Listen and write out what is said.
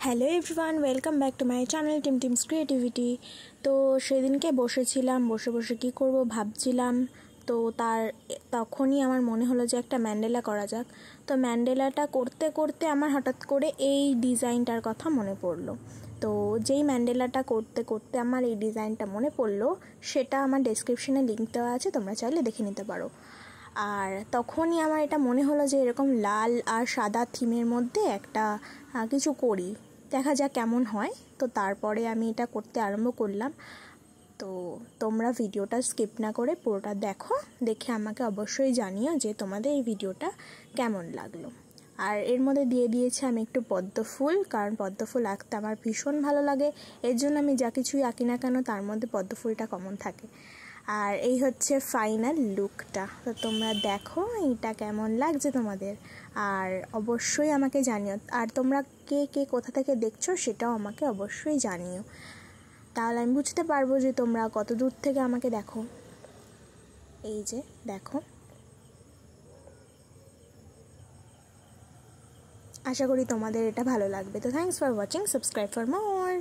Hello everyone, welcome back to my channel teams creativity. তো সেদিনকে বসেছিলাম, বসে কী করব ভাবছিলাম। তো তখনই আমার মনে হলো যে একটা ম্যান্ডেলা করা যাক। তো ম্যান্ডেলাটা করতে করতে আমার হঠাৎ করে এই ডিজাইনটার কথা মনে পড়লো। তো যেই ম্যান্ডেলাটা করতে করতে আমার এই ডিজাইনটা মনে পড়লো, সেটা আমার ডেসক্রিপশনে লিঙ্ক দেওয়া আছে, তোমরা চাইলে দেখে নিতে পারো। আর তখনই আমার এটা মনে হলো যে এরকম লাল আর সাদা থিমের মধ্যে একটা কিছু করি, দেখা যাক কেমন হয়। তো তারপরে আমি এটা করতে আরম্ভ করলাম। তো তোমরা ভিডিওটা স্কিপ না করে পুরোটা দেখে আমাকে অবশ্যই জানিও যে তোমাদের এই ভিডিওটা কেমন লাগলো। আর এর মধ্যে দিয়ে দিয়েছি আমি একটু পদ্ম ফুল, কারণ পদ্ম ফুল আঁকতে আমার ভীষণ ভালো লাগে। এর জন্য আমি যা কিছুই আঁকি না কেন তার মধ্যে পদ্ম ফুলটা কমন থাকে। আর এই হচ্ছে ফাইনাল লুকটা। তো তোমরা দেখো এইটা কেমন লাগছে তোমাদের, আর অবশ্যই আমাকে জানিও। আর তোমরা কে কে কোথা থেকে দেখছো সেটাও আমাকে অবশ্যই জানিও, তাহলে আমি বুঝতে পারবো যে তোমরা কত দূর থেকে আমাকে দেখো। এই যে দেখো, আশা করি তোমাদের এটা ভালো লাগবে। তো thanks for watching, subscribe for more.